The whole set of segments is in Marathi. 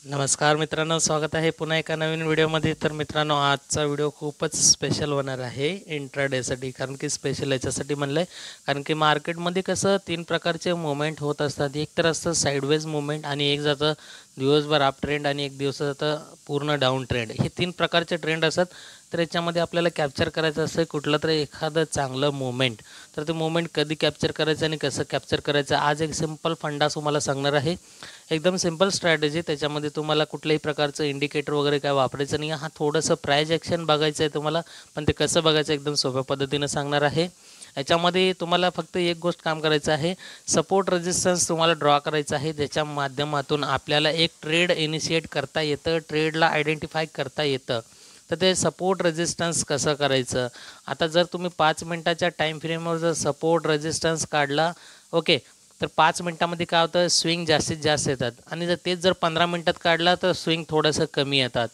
नमस्कार मित्रांनो, स्वागत आहे पुन्हा एका नवीन व्हिडिओमध्ये. तर मित्रांनो, आजचा व्हिडिओ खूपच स्पेशल होणार आहे इंट्राडेसाठी. कारण की स्पेशल याच्यासाठी म्हणलं आहे, कारण की मार्केटमध्ये कसं तीन प्रकारचे मुवमेंट होत असतात. एक तर असतं साईडवेज मुवमेंट, आणि एक जातं दिवसभर अप ट्रेंड, आणि एक दिवस जातं पूर्ण डाऊन ट्रेंड. हे तीन प्रकारचे ट्रेंड असतात. तर याच्यामध्ये आपल्याला कॅप्चर करायचं असतं कुठलं तरी एखादं चांगलं मुवमेंट. तर ते मुवमेंट कधी कॅप्चर करायचं आणि कसं कॅप्चर करायचं, आज एक सिंपल फंडा तुम्हाला सांगणार आहे. एकदम सिंपल स्ट्रॅटेजी. त्याच्यामध्ये तुम्हाला कुठल्याही प्रकारचं इंडिकेटर वगैरे काय वापरायचं नाही. हा थोडंसं प्राइज ॲक्शन बघायचं आहे तुम्हाला, पण ते कसं बघायचं एकदम सोप्या पद्धतीनं सांगणार आहे. याच्यामध्ये तुम्हाला फक्त एक गोष्ट काम करायचं आहे, सपोर्ट रेजिस्टन्स तुम्हाला ड्रॉ करायचं आहे. ज्याच्या माध्यमातून आपल्याला एक ट्रेड इनिशिएट करता येतं, ट्रेडला आयडेंटिफाय करता येतं. तर ते सपोर्ट रेजिस्टन्स कसं करायचं, आता जर तुम्ही 5 मिनटाच्या टाईम फ्रेमवर जर सपोर्ट रेजिस्टन्स काढला, ओके, तर 5 मिनटामध्ये काय होतं, स्विंग जास्तीत जास्त येतात. आणि जर 15 मिनटात काढला तर स्विंग थोडंसं कमी येतात.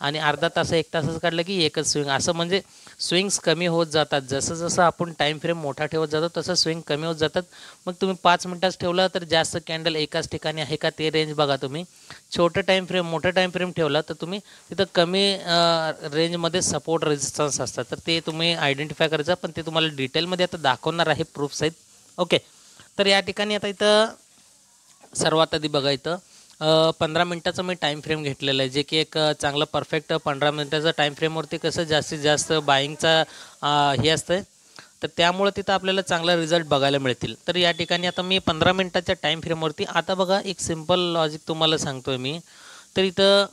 आणि अर्धा तास 1 तासच काढलं की एकच स्विंग, असं म्हणजे स्विंग्स कमी होत जातात. जसं जसं आपण टाईम फ्रेम मोठा ठेवत जातो तसं स्विंग कमी होत जातात. मग तुम्ही 5 मिनटाच ठेवलं तर जास्त कॅन्डल एकाच ठिकाणी आहे का ते रेंज बघा तुम्ही. छोटं टाईम फ्रेम मोठं टाईम फ्रेम ठेवला तर तुम्ही तिथं कमी रेंजमध्ये सपोर्ट रेजिस्टन्स असतात. तर ते तुम्ही आयडेंटिफाय करायचं. पण ते तुम्हाला डिटेलमध्ये आता दाखवणार आहे प्रूफ सहित. ओके, तर या ठिकाणी आता इथं सर्वात आधी बघा, इथं 15 मिनटाचं मी टाईम फ्रेम घेतलेलं आहे, जे की एक चांगलं परफेक्ट 15 मिनटाचं टाईम फ्रेमवरती कसं जास्तीत जास्त बाईंगचा हे असतं. तर त्यामुळे तिथं आपल्याला चांगला रिझल्ट बघायला मिळतील. तर या ठिकाणी आता मी 15 मिनटाच्या टाईम फ्रेमवरती आता बघा, एक सिंपल लॉजिक तुम्हाला सांगतो आहे मी. तर इथं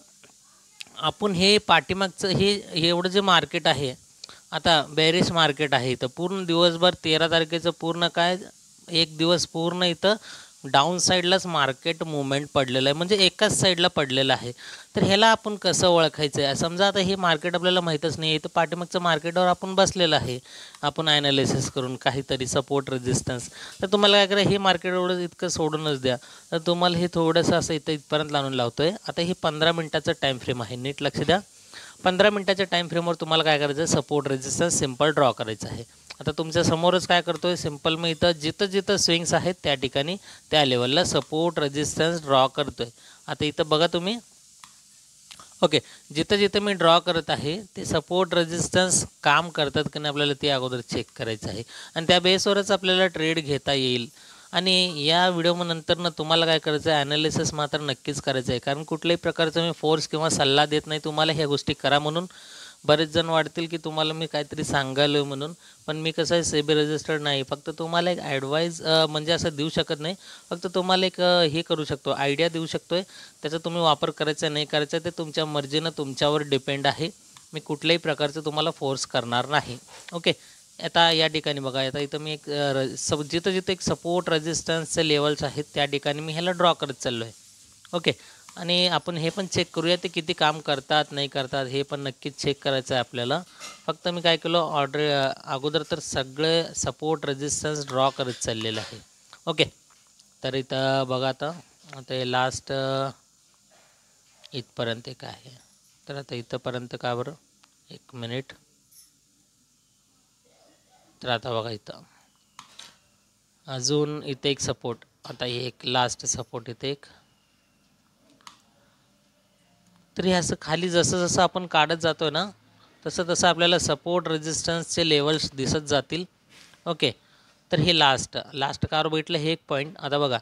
आपण हे पाठीमागचं हे एवढं जे मार्केट आहे, आता बेरिश मार्केट आहे इथं पूर्ण दिवसभर 13 तारखेचं पूर्ण काय, एक दिवस पूर्ण इथं डाऊन साईडलाच मार्केट मुवमेंट पडलेलं आहे, म्हणजे एकाच साईडला पडलेलं आहे. तर ह्याला आपण कसं ओळखायचं आहे, समजा आता हे मार्केट आपल्याला माहीतच नाही आहे, तर पाठीमागचं मार्केटवर आपण बसलेलं आहे, आपण ॲनालिसिस करून काहीतरी सपोर्ट रेजिस्टन्स. तर तुम्हाला काय करा, हे मार्केट एवढं इतकं सोडूनच द्या. तर तुम्हाला हे थोडंसं असं इथपर्यंत लावून लावतो आहे. आता हे 15 मिनटाचं टाईम फ्रेम आहे, नीट लक्ष द्या. 15 मिनटाच्या टाईम फ्रेमवर तुम्हाला काय करायचं आहे, सपोर्ट रेजिस्टन्स सिंपल ड्रॉ करायचं आहे. आता तुमच्या समोरच काय करतो आहे, सिंपल मी इथं जिथं जिथं स्विंग्स आहेत त्या ठिकाणी त्या लेवलला सपोर्ट रेजिस्टन्स ड्रॉ करतो आहे. आता इथं बघा तुम्ही, ओके, जिथं जिथं मी ड्रॉ करत आहे ते सपोर्ट रेजिस्टन्स काम करतात की नाही आपल्याला ते अगोदर चेक करायचं आहे. आणि त्या बेसवरच आपल्याला ट्रेड घेता येईल. आणि या व्हिडिओनंतरनं तुम्हाला काय करायचं आहे, ॲनालिसिस मात्र नक्कीच करायचं आहे. कारण कुठल्याही प्रकारचं मी फोर्स किंवा सल्ला देत नाही तुम्हाला ह्या गोष्टी करा म्हणून. बरेच जण वाटतील की तुम्हाला मी काहीतरी सांगायलो म्हणून, पण मी कसं आहे, सेबी रजिस्टर्ड नाही. फक्त तुम्हाला एक ॲडवाईज म्हणजे असं देऊ शकत नाही. फक्त तुम्हाला एक हे करू शकतो, आयडिया देऊ शकतो आहे. त्याचा तुम्ही वापर करायचा नाही करायचा ते तुमच्या मर्जीनं तुमच्यावर डिपेंड आहे. मी कुठल्याही प्रकारचं तुम्हाला फोर्स करणार नाही. ओके, आता या ठिकाणी बघा, आता इथं मी एक जिथं जिथं एक सपोर्ट रेजिस्टन्सचे लेवल्स आहेत त्या ठिकाणी मी ह्याला ड्रॉ करत चाललो आहे. ओके, आणि आपण हे पण चेक करूया ते किती काम करतात नाही करतात, हे पण नक्कीच चेक करायचं आहे आपल्याला. फक्त मी काय केलं, अगोदर तर सगळे सपोर्ट रेजिस्टन्स ड्रॉ करत चाललेलं आहे. ओके, तर इथं बघा, आता हे लास्ट इथपर्यंत एक आहे. तर आता इथंपर्यंत का बरं, एक मिनिट. तर आता बघा, इथं अजून इथे एक सपोर्ट, आता हे एक लास्ट सपोर्ट इथे एक. तर हे असं खाली जसं जसं आपण काढत जातो ना, तसं तसं आपल्याला सपोर्ट रेजिस्टन्सचे लेवल्स दिसत जातील. ओके, तर हे लास्ट कार भेटलं, हे एक पॉईंट. आता बघा,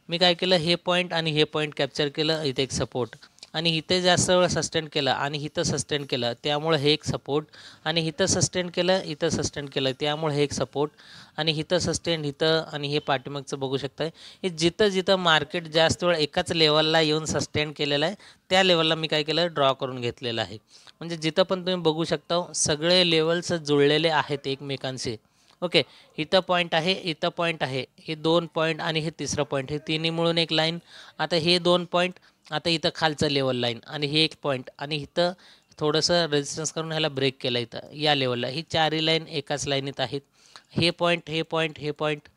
मी काय केलं, हे पॉईंट आणि हे पॉईंट कॅप्चर केलं, इथे एक सपोर्ट, आणि इथे जास्त वेळ सस्टेन केलं, आणि इथं सस्टेन केलं, त्यामुळे हे एक सपोर्ट, आणि इथं सस्टेन केलं, इथं सस्टेन केलं, त्यामुळे हे एक सपोर्ट, आणि इथं सस्टेन, इथं, आणि हे पाठीमागचं बघू शकताय. हे जिथं जिथं मार्केट जास्त वेळ एकाच लेवलला येऊन सस्टेन केलेलं आहे त्या लेवलला मी काय केलं, ड्रॉ करून घेतलेलं आहे. म्हणजे जिथं पण तुम्ही बघू शकता सगळे लेवल्स जुळलेले आहेत एकमेकांशी. ओके, इथं पॉईंट आहे, इथं पॉईंट आहे, हे 2 पॉईंट आणि हे तिसरं पॉईंट, हे तिन्ही मिळून एक लाईन. आता हे 2 पॉईंट, आता इथं खालचं लेवल लाईन, आणि हे एक पॉईंट, आणि इथं थोडंसं रेजिस्टन्स करून ह्याला ब्रेक केलं इथं या लेवलला. ही चारही लाईन एकाच लाईनीत आहेत. हे पॉईंट, हे पॉईंट, हे पॉईंट,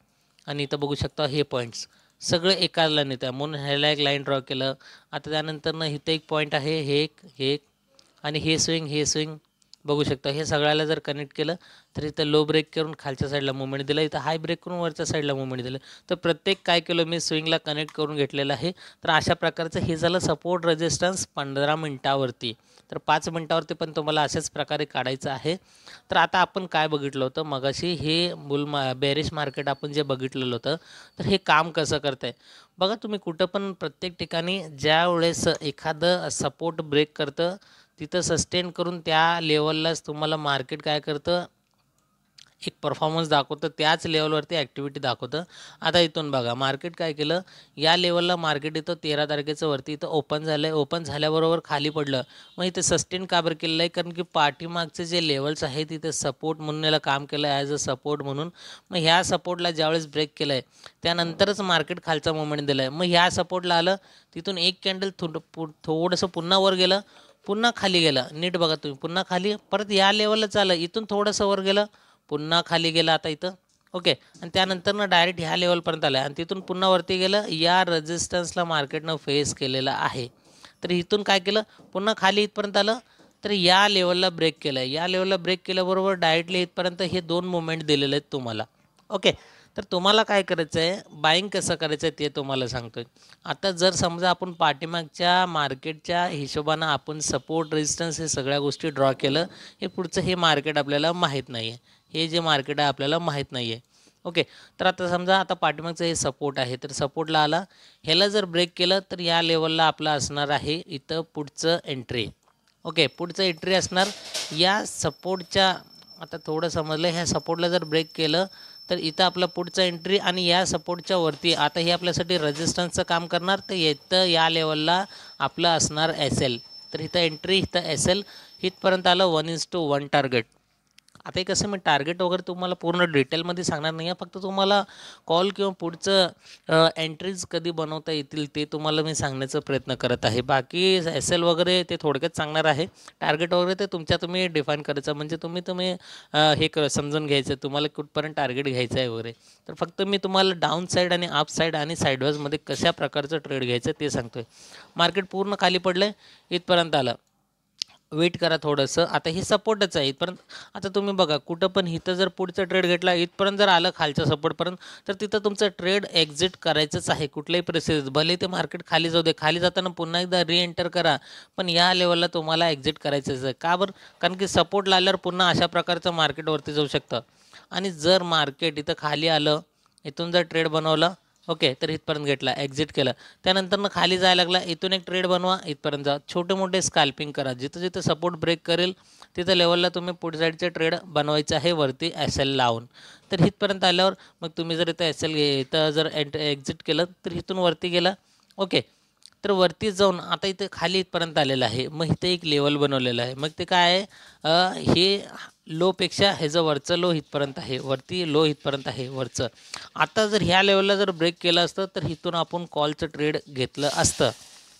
आणि इथं बघू शकता हे पॉईंट्स सगळे एकाच लाईनीत आहे, म्हणून ह्याला एक लाईन ड्रॉ केलं. आता त्यानंतरनं इथं एक पॉईंट आहे, हे एक, हे एक, आणि हे स्विंग, हे स्विंग बघू शकता. हे सगळ्याला जर कनेक्ट केलं तर इथं लो ब्रेक करून खालच्या साईडला मुवमेंट दिलं, इथं हाय ब्रेक करून वरच्या साईडला मुवमेंट दिलं. तर प्रत्येक काय केलं मी स्विंगला कनेक्ट करून घेतलेलं आहे. तर अशा प्रकारचं हे झालं सपोर्ट रेजिस्टन्स 15 मिनिटावरती. तर 5 मिनिटावरती पण तुम्हाला अशाच प्रकारे काढायचं आहे. तर आता आपण काय बघितलं होतं मगाशी, हे बेरिश मार्केट आपण जे बघितलेलं होतं, तर हे काम कसं करतंय बघा. तुम्ही कुठं पण प्रत्येक ठिकाणी ज्या वेळेस एखादं सपोर्ट ब्रेक करतं तिथं सस्टेन करून त्या लेवललाच तुम्हाला मार्केट काय करतं, एक परफॉर्मन्स दाखवतं, त्याच लेवलवरती ॲक्टिव्हिटी दाखवतं. आता इथून बघा मार्केट काय केलं, या लेवलला मार्केट इथं 13 तारखेचं वरती इथं ओपन झालं आहे. ओपन झाल्याबरोबर खाली पडलं. मग इथे सस्टेन का बरं केलेलं आहे, कारण की पाठीमागचे जे लेवल्स आहेत तिथे सपोर्ट म्हणून याला काम केलं आहे, ॲज अ सपोर्ट म्हणून. मग ह्या सपोर्टला ज्यावेळेस ब्रेक केलं आहे त्यानंतरच मार्केट खालचा मुवमेंट दिला आहे. मग ह्या सपोर्टला आलं, तिथून एक कॅन्डल थोडंसं पुन्हा वर गेलं, पुन्हा खाली गेलं. नीट बघा तुम्ही, पुन्हा खाली, परत या लेवलला आलं, इथून थोडंसं वर गेलं, पुन्हा खाली गेलं आता इथं. ओके. आणि त्यानंतर डायरेक्ट ह्या लेवलपर्यंत आलं आणि तिथून पुन्हा वरती गेलं. या रेजिस्टन्सला मार्केटनं फेस केलेलं आहे. तर इथून काय केलं, पुन्हा खाली इथपर्यंत आलं, तर या लेवलला ब्रेक केलं आहे. या लेवलला ब्रेक केल्याबरोबर डायरेक्टली इथपर्यंत हे 2 मुवमेंट दिलेले आहेत तुम्हाला. ओके. तर तुम्हाला काय करायचं आहे, बाईंग कसं करायचं आहे ते तुम्हाला सांगतो आहे. आता जर समजा आपण पाठीमागच्या मार्केटच्या हिशोबानं आपण सपोर्ट रेजिस्टन्स हे सगळ्या गोष्टी ड्रॉ केलं, हे पुढचं हे मार्केट आपल्याला माहीत नाही आहे. हे जे मार्केट आहे आपल्याला माहीत नाही आहे. ओके. तर आता समजा आता पाठीमागचं हे सपोर्ट आहे, तर सपोर्टला आला, ह्याला जर ब्रेक केलं तर या लेवलला आपलं असणार आहे इथं पुढचं एंट्री. ओके. पुढचं एंट्री असणार या सपोर्टच्या, आता थोडं समजलं, ह्या सपोर्टला जर ब्रेक केलं तर इथं आपलं पुढचं एंट्री आणि या सपोर्टच्या वरती आता हे आपल्यासाठी रेजिस्टन्सचं काम करणार. तर इथं या लेवलला आपलं असणार SL. तर इथं एंट्री, इथं SL, इथपर्यंत आलं 1:1 टार्गेट. आता हे कसं मी टार्गेट वगैरे तुम्हाला पूर्ण डिटेलमध्ये सांगणार नाही आहे, फक्त तुम्हाला कॉल किंवा पुढचं एंट्रीज कधी बनवता येतील ते तुम्हाला मी सांगण्याचा प्रयत्न करत आहे. बाकी SL वगैरे ते थोडक्यात सांगणार आहे. टार्गेट वगैरे ते तुम्ही डिफाईन करायचं, म्हणजे तुम्ही हे समजून घ्यायचं तुम्हाला कुठपर्यंत टार्गेट घ्यायचं आहे वगैरे. तर फक्त मी तुम्हाला डाऊन साईड आणि अप साईड आणि साईडवेजमध्ये कशा प्रकारचं ट्रेड घ्यायचं ते सांगतो आहे. मार्केट पूर्ण खाली पडलं आहे, इथपर्यंत आलं, वेट करा थोडंसं. आता हे सपोर्टच आहे इथपर्यंत. आता तुम्ही बघा कुठं पण इथं जर पुढचा ट्रेड घेतला, इथपर्यंत जर आलं खालच्या सपोर्टपर्यंत, तर तिथं तुमचं ट्रेड एक्झिट करायचंच आहे कुठल्याही परिस्थितीत. भले ते मार्केट खाली जाऊ दे, खाली जाताना पुन्हा एकदा रिएंटर करा, पण या लेवलला तुम्हाला एक्झिट करायचंच आहे. का बरं, कारण की सपोर्ट लागल्यावर पुन्हा अशा प्रकारचं मार्केटवरती जाऊ शकतं. आणि जर मार्केट इथं खाली आलं, इथून जर ट्रेड बनवलं, ओके, तर इथपर्यंत घेतला, एक्झिट केलं, त्यानंतर खाली जायला लागला, इथून एक ट्रेड बनवा, इथपर्यंत जा, छोटे मोठे स्कॅल्पिंग करा. जिथं जिथं सपोर्ट ब्रेक करेल तिथं लेवलला तुम्ही पुढे साईडचे ट्रेड बनवायचं आहे वरती SL लावून. तर इथपर्यंत आल्यावर मग तुम्ही जर इथं SL इथं जर एक्झिट केलं तर इथून वरती गेला. ओके. तर वरती जाऊन आता इथं खाली इथपर्यंत आलेलं आहे. मग इथे एक लेवल बनवलेलं आहे. मग ते काय आहे, हे लोपेक्षा ह्याचं वरचं लो इथपर्यंत आहे, वरती लो इथपर्यंत आहे वरचं. आता जर ह्या लेवलला जर ब्रेक केलं असतं तर इथून आपण कॉलचं ट्रेड घेतलं असतं.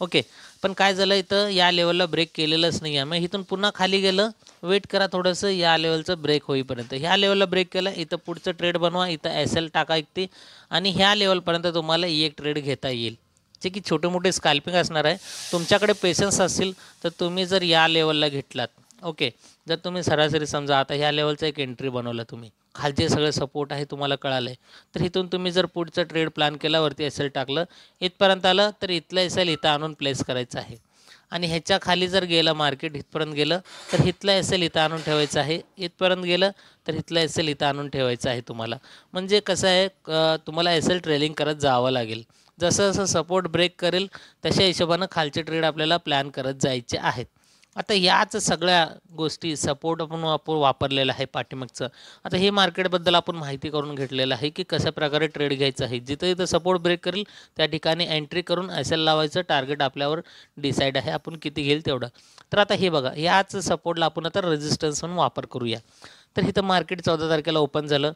ओके. पण काय झालं, इथं या लेवलला ब्रेक केलेलंच नाही आहे. मग इथून पुन्हा खाली गेलं, वेट करा थोडंसं या लेवलचं ब्रेक होईपर्यंत. ह्या लेवलला ब्रेक केलं, इथं पुढचं ट्रेड बनवा, इथं SL टाका इथे, आणि ह्या लेवलपर्यंत तुम्हाला एक ट्रेड घेता येईल, जे की छोटे मोठे स्कॅल्पिंग असणार आहे. तुमच्याकडे पेशन्स असतील तर तुम्ही जर या लेवलला घेतलात, ओके, जर तुम्ही सरासरी समजा आता ह्या लेवलचा एक एंट्री बनवला, तुम्ही खालचे सगळे सपोर्ट आहे तुम्हाला कळालं आहे, तर इथून तुम्ही जर पुढचं ट्रेड प्लॅन केला, वरती SL टाकलं, इथपर्यंत आलं तर इथलं SL इथं आणून प्लेस करायचं आहे. आणि ह्याच्या खाली जर गेलं मार्केट, इथपर्यंत गेलं तर इथलं SL इथं आणून ठेवायचं आहे. इथपर्यंत गेलं तर इथलं SL इथं आणून ठेवायचं आहे तुम्हाला. म्हणजे कसं आहे, तुम्हाला SL ट्रेलिंग करत जावं लागेल. जसं जसं सपोर्ट ब्रेक करेल तशा हिशोबानं खालचे ट्रेड आपल्याला प्लॅन करत जायचे आहेत. आता याच सगळ्या गोष्टी सपोर्ट आपण वापरलेलं आहे पाठीमागचं. आता हे मार्केटबद्दल आपण माहिती करून घेतलेलं आहे की कशा प्रकारे ट्रेड घ्यायचं आहे. जिथं जिथं सपोर्ट ब्रेक करेल त्या ठिकाणी एंट्री करून SL लावायचं. टार्गेट आपल्यावर डिसाईड आहे, आपण किती घेईल तेवढं. तर आता हे बघा, याच सपोर्टला आपण आता रेजिस्टन्स म्हणून वापर करूया. तर इथं मार्केट 14 तारखेला ओपन झालं,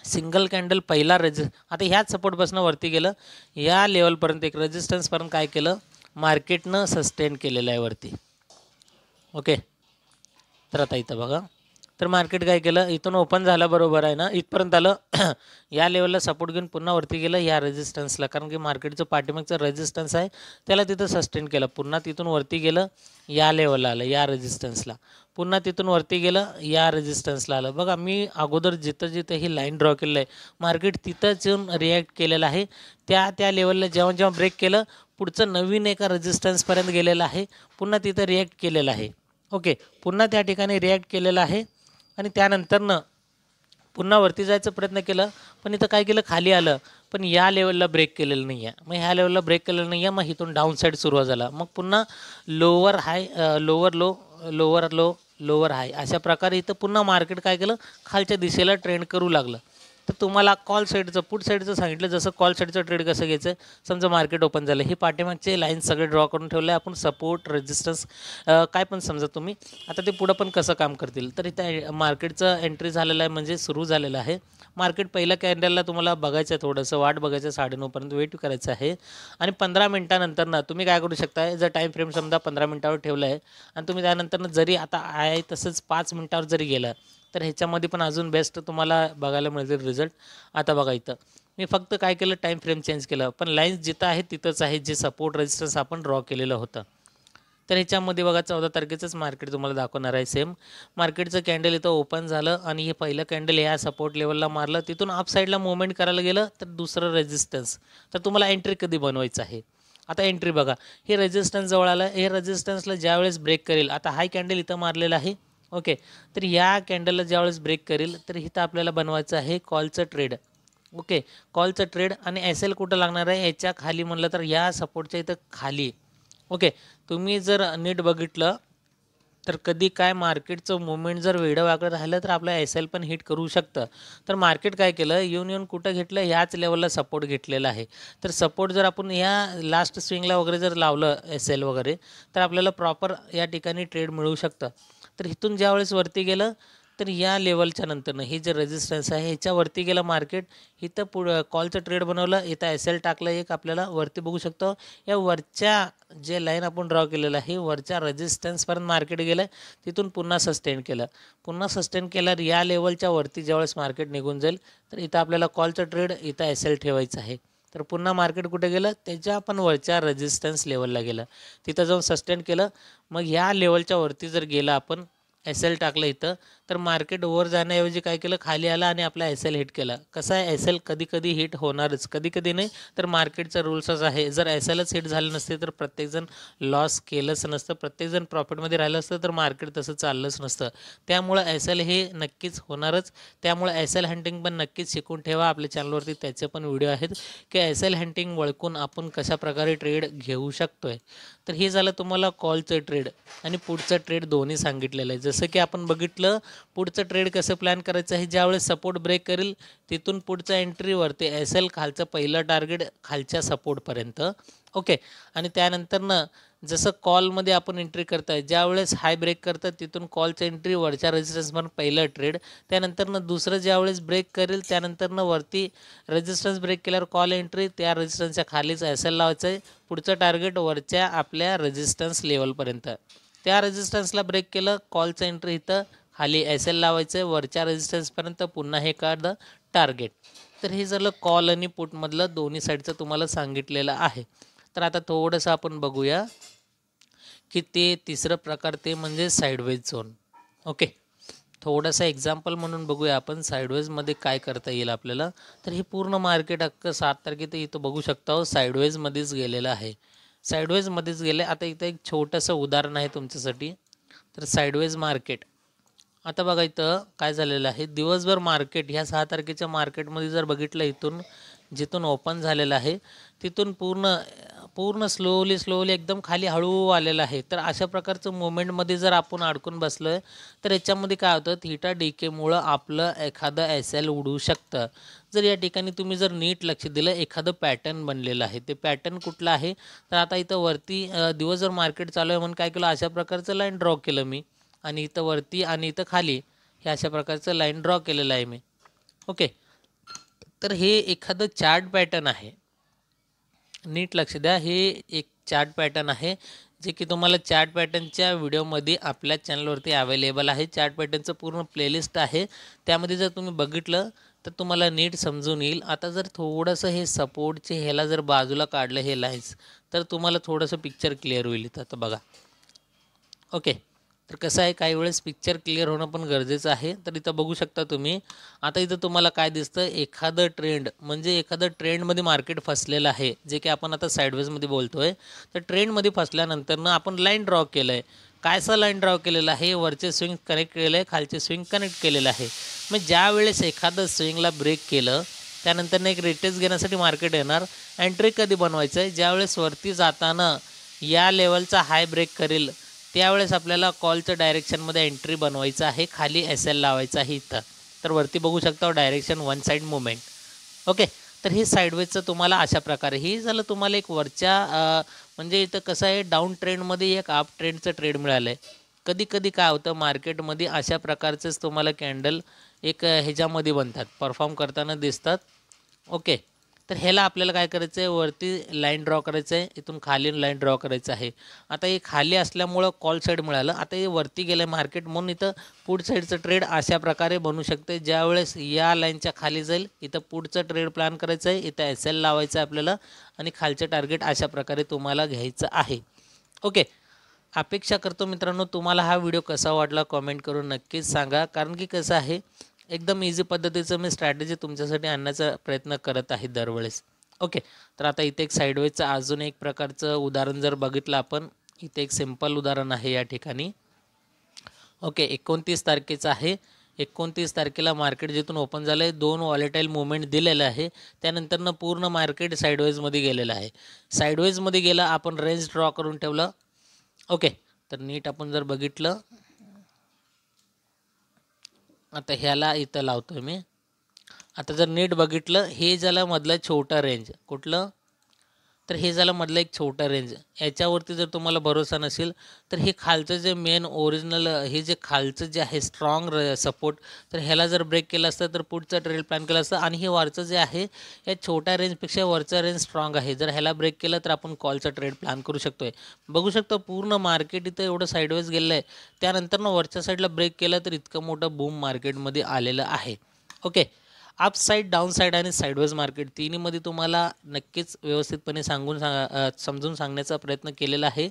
सिंगल कॅन्डल पहिला आता ह्याच सपोर्टपासून वरती गेलं, या लेवलपर्यंत एक रेजिस्टन्सपर्यंत काय केलं, मार्केटनं सस्टेन केलेलं आहे वरती. ओके. तर आता इथं बघा, तर मार्केट काय केलं, इथून ओपन झालं बरोबर आहे ना, इथपर्यंत आलं, या लेवलला सपोर्ट घेऊन पुन्हा वरती गेलं या रेजिस्टन्सला, कारण की मार्केटचं पाठीमागचं रेजिस्टन्स आहे त्याला तिथं सस्टेन केलं. पुन्हा तिथून वरती गेलं, या लेवलला आलं या रेजिस्टन्सला, पुन्हा तिथून वरती गेलं, या रेजिस्टन्सला आलं. बघा मी अगोदर जिथं जिथं ही लाईन ड्रॉ केलेलं आहे, मार्केट तिथंच येऊन रिॲक्ट केलेलं आहे. त्या लेवलला जेव्हा जेव्हा ब्रेक केलं, पुढचं नवीन एका रेजिस्टन्सपर्यंत गेलेलं आहे, पुन्हा तिथं रिॲक्ट केलेलं आहे. ओके, पुन्हा त्या ठिकाणी रिॲक्ट केलेलं आहे आणि त्यानंतरनं पुन्हा वरती जायचा प्रयत्न केला, पण इथं काय केलं, खाली आलं, पण या लेवलला ब्रेक केलेलं नाही आहे. मग ह्या लेवलला ब्रेक केलेलं नाही आहे, मग इथून डाऊन साईड सुरुवात झाला. मग पुन्हा लोअर हाय, lower low, lower low, lower हाय, अशा प्रकारे इथं पुन्हा मार्केट काय केलं, खालच्या दिशेला ट्रेंड करू लागलं. तर तुम्हाला कॉल साईडचं, पुट साईडचं सांगितलं, जसं कॉल साईडचं ट्रेड कसं घ्यायचं. समजा मार्केट ओपन झालं, ही पाठीमागचे लाईन सगळे ड्रॉ करून ठेवले आपण, सपोर्ट रेजिस्टन्स काय पण समजा तुम्ही. आता ते पुढं पण कसं काम करतील, तर इथं मार्केटचं एंट्री झालेलं आहे, म्हणजे सुरू झालेलं आहे मार्केट. पहिल्या कॅन्डलला तुम्हाला बघायचं आहे, थोडंसं वाट बघायचं, 9:30पर्यंत वेट करायचं आहे. आणि 15 मिनटानंतर ना तुम्ही काय करू शकता, जर टाईम फ्रेम समजा 15 मिनटावर ठेवलं आहे आणि तुम्ही त्यानंतर जरी आता आहे तसंच 5 मिनटावर जरी गेलं, तर ह्याच्यामध्ये पण अजून बेस्ट तुम्हाला बघायला मिळतील रिझल्ट. आता बघा इथं मी फक्त काय केलं, टाईम फ्रेम चेंज केलं, पण लाईन्स जिथं आहे तिथंच आहे जे सपोर्ट रेजिस्टन्स आपण ड्रॉ केलेलं होतं. तर ह्याच्यामध्ये बघा 14 तारखेचंच मार्केट तुम्हाला दाखवणार आहे. सेम मार्केटचं कॅन्डल इथं ओपन झालं आणि हे पहिलं कॅन्डल ह्या सपोर्ट लेवलला मारलं, तिथून अप साईडला मुवमेंट करायला गेलं तर दुसरं रेजिस्टन्स. तर तुम्हाला एंट्री कधी बनवायचं आहे, आता एंट्री बघा, हे रेजिस्टन्स जवळ आलं, हे रेजिस्टन्सला ज्यावेळेस ब्रेक करेल, आता हाय कॅन्डल इथं मारलेला आहे. ओके, तर या कॅन्डलला ज्यावेळेस ब्रेक करेल तर इथं आपल्याला बनवायचं आहे कॉलचं ट्रेड. ओके, कॉलचं ट्रेड आणि एस एल कुठं लागणार आहे, याच्या खाली म्हणलं तर या सपोर्टच्या इथं खाली. ओके, तुम्ही जर नीट बघितलं तर कधी काय मार्केटचं मुवमेंट जर वेडं वाकडं राहिलं तर आपलं एस एल पण हिट करू शकतं. तर मार्केट काय केलं, येऊन कुठं घेतलं, ह्याच लेवलला सपोर्ट घेतलेला आहे. तर सपोर्ट जर आपण ह्या लास्ट स्विंगला वगैरे जर लावलं एस एल वगैरे, तर आपल्याला प्रॉपर या ठिकाणी ट्रेड मिळू शकतं. तर इथून ज्यावेळेस वरती गेलं, तर या लेवलच्या नंतरनं हे जे रेजिस्टन्स आहे ह्याच्यावरती गेलं मार्केट, इथं पुढं कॉलचं ट्रेड बनवलं, इथं एस एल टाकलं एक, आपल्याला वरती बघू शकतो या वरच्या जे लाईन आपण ड्रॉ केलेलं आहे वरच्या रेजिस्टन्सपर्यंत मार्केट गेलं, तिथून पुन्हा सस्टेन केलं. पुन्हा सस्टेन केल्यावर या लेवलच्या वरती ज्यावेळेस मार्केट निघून जाईल, तर इथं आपल्याला कॉलचं ट्रेड, इथं एस एल ठेवायचं आहे. तर पुन्हा मार्केट कुठे गेलं, त्याच्या पण वरच्या रेजिस्टन्स लेवलला गेलं, तिथं जाऊन सस्टेन केलं. मग ह्या लेवलच्या वरती जर गेलं, आपण एस एल टाकलं इथं, तर मार्केट वर जाण्याऐवजी काय केलं, खाली आला आणि आपला एस एल हिट केला. कसं आहे, एस एल कधी कधी हिट होणारच, कधी कधी नाही. तर मार्केटचा रूल्सच आहे, जर एस एलच हिट झालं नसते तर प्रत्येकजण लॉस केलंच नसतं, प्रत्येकजण प्रॉफिटमध्ये राहिलं असतं, तर मार्केट तसं चाललंच नसतं. त्यामुळं एस एल हे नक्कीच होणारच. त्यामुळं एस एल हंटिंग पण नक्कीच शिकून ठेवा. आपल्या चॅनलवरती त्याचे पण व्हिडिओ आहेत की एस एल हंटिंग वळकून आपण कशाप्रकारे ट्रेड घेऊ शकतो आहे. तर हे झालं तुम्हाला कॉलचं ट्रेड आणि पुढचं ट्रेड दोन्ही सांगितलेलं आहे. जसं की आपण बघितलं, पुढचं ट्रेड कसं प्लॅन करायचं आहे, ज्यावेळेस सपोर्ट ब्रेक करेल तिथून पुढच्या एंट्रीवरती एस एल खालचं पहिलं टार्गेट खालच्या सपोर्टपर्यंत. ओके, आणि त्यानंतरनं जसं कॉलमध्ये आपण एंट्री करताय, ज्यावेळेस हाय ब्रेक करतात तिथून कॉलचं एंट्री वरच्या रेजिस्टन्सवर पहिलं ट्रेड, त्यानंतरनं दुसरं ज्यावेळेस ब्रेक करेल त्यानंतरनं वरती रेजिस्टन्स ब्रेक केल्यावर कॉल एंट्री, त्या रेजिस्टन्सच्या खालीच एस एल लावायचं आहे. पुढचं टार्गेट वरच्या आपल्या रेजिस्टन्स लेवलपर्यंत, त्या रेजिस्टन्सला ब्रेक केलं, कॉलचं एंट्री इथं खाली एस एल लावायचं आहे वरच्या रेजिस्टन्सपर्यंत, पुन्हा हे काढलं टार्गेट. तर हे झालं कॉल आणि पुटमधलं दोन्ही साईडचं तुम्हाला सांगितलेलं आहे. तर आता थोडंसं आपण बघूया की ते तिसरं प्रकार, ते म्हणजे साईडवेज झोन. ओके, थोडंसं एक्झाम्पल म्हणून बघूया आपण साईडवेजमध्ये काय करता येईल आपल्याला. तर हे पूर्ण मार्केट अख्खं 7 तारखेचं इथं बघू शकता साईडवेजमध्येच गेलेलं आहे, साईडवेजमध्येच गेले. आता इथं एक छोटंसं उदाहरण आहे तुमच्यासाठी. तर साईडवेज मार्केट, आता बघा इथं काय झालेलं आहे, दिवसभर मार्केट ह्या 6 तारखेच्या मार्केटमध्ये जर बघितलं, इथून जिथून ओपन झालेलं आहे तिथून पूर्ण पूर्ण स्लोली एकदम खाली हळू आलेलं आहे. तर अशा प्रकारचं मुवमेंटमध्ये जर आपण अडकून बसलो आहे, तर याच्यामध्ये काय होतं, थीटा डी केमुळं आपलं एखादं एस एल उडू शकतं. जर या ठिकाणी तुम्ही जर नीट लक्ष दिलं, एखादं पॅटर्न बनलेलं आहे, ते पॅटर्न कुठलं आहे, तर आता इथं वरती दिवसभर मार्केट चालू आहे म्हणून काय केलं, अशा प्रकारचं लाईन ड्रॉ केलं मी, आणि इथं वरती आणि इथं खाली हे अशा प्रकारचं लाईन ड्रॉ केलेलं आहे मी. ओके, तर हे एखादं चार्ट पॅटर्न आहे, नीट लक्ष द्या, हे एक चार्ट पॅटर्न आहे जे की तुम्हाला चार्ट पॅटर्नच्या व्हिडिओमध्ये आपल्या चॅनलवरती अवेलेबल आहे. चार्ट पॅटर्नचं पूर्ण प्लेलिस्ट आहे, त्यामध्ये जर तुम्ही बघितलं तर तुम्हाला नीट समजून येईल. आता जर थोडंसं हे सपोर्टचे ह्याला जर बाजूला काढलं हे लाईन्स, तर तुम्हाला थोडंसं पिक्चर क्लिअर होईल. इथं आता बघा. ओके, तर कसं आहे काही वेळेस पिक्चर क्लिअर होणं पण गरजेचं आहे. तर इथं बघू शकता तुम्ही. आता इथं तुम्हाला काय दिसतं, एखादं ट्रेंड म्हणजे एखादं ट्रेंडमध्ये मार्केट फसलेलं आहे, जे की आपण आता साईडवेजमध्ये बोलतोय. तर ट्रेंडमध्ये फसल्यानंतरनं आपण लाईन ड्रॉ केलं आहे. कायसा लाईन ड्रॉ केलेलं आहे, वरचे स्विंग कनेक्ट केलेलं आहे, खालचे स्विंग कनेक्ट केलेलं आहे. मग ज्या वेळेस एखादं स्विंगला ब्रेक केलं त्यानंतर एक रिटेस्ट घेण्यासाठी मार्केट येणार. एंट्री कधी बनवायचं आहे, ज्यावेळेस वरती जाताना या लेवलचा हाय ब्रेक करेल त्यावेळेस आपल्याला कॉलचं डायरेक्शनमध्ये एंट्री बनवायचं आहे. खाली SL लावायचं आहे इथं. तर वरती बघू शकता direction one side movement. Okay, तर हे साईडवेजचं तुम्हाला अशा प्रकारे ही झालं तुम्हाला एक वरच्या म्हणजे इथं कसं आहे डाऊन ट्रेंडमध्ये एक अप ट्रेंडचं ट्रेड मिळालं आहे. कधी कधी काय होतं मार्केटमध्ये अशा प्रकारचंच तुम्हाला कॅन्डल एक ह्याच्यामध्ये बनतात, परफॉर्म करताना दिसतात. ओके, तर ह्याला आपल्याला काय करायचं आहे, वरती लाईन ड्रॉ करायचं आहे, इथून खाली लाईन ड्रॉ करायचं आहे. आता हे खाली असल्यामुळं कॉल साईड मिळालं. आता हे वरती गेलं मार्केट म्हणून इथं पुढ साईडचं ट्रेड अशा प्रकारे बनू शकते. ज्यावेळेस या लाईनच्या खाली जाईल इथं पुढचं ट्रेड प्लॅन करायचं आहे, इथं SL लावायचं आहे आपल्याला आणि खालचं टार्गेट अशा प्रकारे तुम्हाला घ्यायचं आहे. ओके, अपेक्षा करतो मित्रांनो तुम्हाला हा व्हिडिओ कसा वाटला कॉमेंट करून नक्कीच सांगा. कारण की कसं आहे एकदम इझी पद्धतीचं मी स्ट्रॅटेजी तुमच्यासाठी आणण्याचा प्रयत्न करत आहे दरवेळेस. ओके, तर आता इथे एक साईडवेजचं अजून एक प्रकारचं उदाहरण जर बघितलं आपण, इथे एक सिंपल उदाहरण आहे या ठिकाणी. ओके, 29 तारखेचं आहे. 29 तारखेला मार्केट जिथून ओपन झालं आहे 2 व्हॉलेटाईल मुवमेंट दिलेलं आहे. त्यानंतरनं पूर्ण मार्केट साईडवेजमध्ये गेलेलं आहे. साईडवेजमध्ये गेलं आपण रेंज ड्रॉ करून ठेवलं. ओके, तर नीट आपण जर बघितलं आता ह्याला इथं लावतोय मी. आता जर नीट बघितलं हे झालं मधलं छोटं रेंज कुठलं, तर हे झालं मधलं एक छोटं रेंज. याच्यावरती जर तुम्हाला भरोसा नसेल तर हे खालचं जे मेन ओरिजिनल हे जे खालचं जे आहे स्ट्रॉंग सपोर्ट, तर ह्याला जर ब्रेक केलं असतं तर पुढचं ट्रेड प्लॅन केलं असतं. आणि हे वरचं जे आहे या छोट्या रेंजपेक्षा वरचं रेंज स्ट्रॉंग आहे. जर ह्याला ब्रेक केलं तर आपण कॉलचा ट्रेड प्लॅन करू शकतोय. बघू शकतो पूर्ण मार्केट इथं एवढं साईडवेज गेलं आहे. त्यानंतर वरच्या साईडला ब्रेक केलं तर इतकं मोठं बूम मार्केटमध्ये आलेलं आहे. Okay, up side down side आणि साईडवेज मार्केट तिन्हीमध्ये तुम्हाला नक्कीच व्यवस्थितपणे समजून सांगण्याचा प्रयत्न केलेला आहे.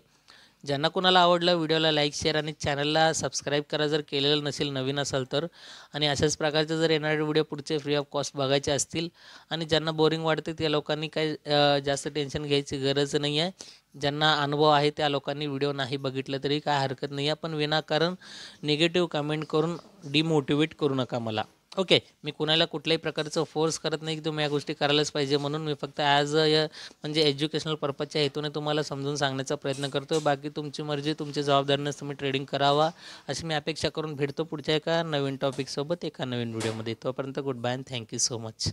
ज्यांना कोणाला आवडलं व्हिडिओला लाईक शेअर आणि चॅनलला सबस्क्राईब करा जर केलेलं नसेल नवीन असाल तर. आणि अशाच प्रकारचे जर येणारे व्हिडिओ पुढचे फ्री ऑफ कॉस्ट बघायचे असतील आणि ज्यांना बोरिंग वाटते त्या लोकांनी काही जास्त टेन्शन घ्यायची गरज नाही आहे. ज्यांना अनुभव आहे त्या लोकांनी व्हिडिओ नाही बघितलं तरी काय हरकत नाही आहे. पण विनाकारण निगेटिव्ह कमेंट करून डिमोटिवेट करू नका मला. ओके, मी कुणाला कुठल्याही प्रकारचं फोर्स करत नाही की तुम्ही या गोष्टी करायलाच पाहिजे म्हणून. मी फक्त ॲज म्हणजे एज्युकेशनल पर्पजच्या हेतूने तुम्हाला समजून सांगण्याचा प्रयत्न करतो. बाकी तुमची मर्जी, तुमची जबाबदारीनेच तुम्ही ट्रेडिंग करावा अशी मी अपेक्षा करून भेटतो पुढच्या एका नवीन टॉपिकसोबत एका नवीन व्हिडिओमध्ये. तोपर्यंत goodbye and thank you so much.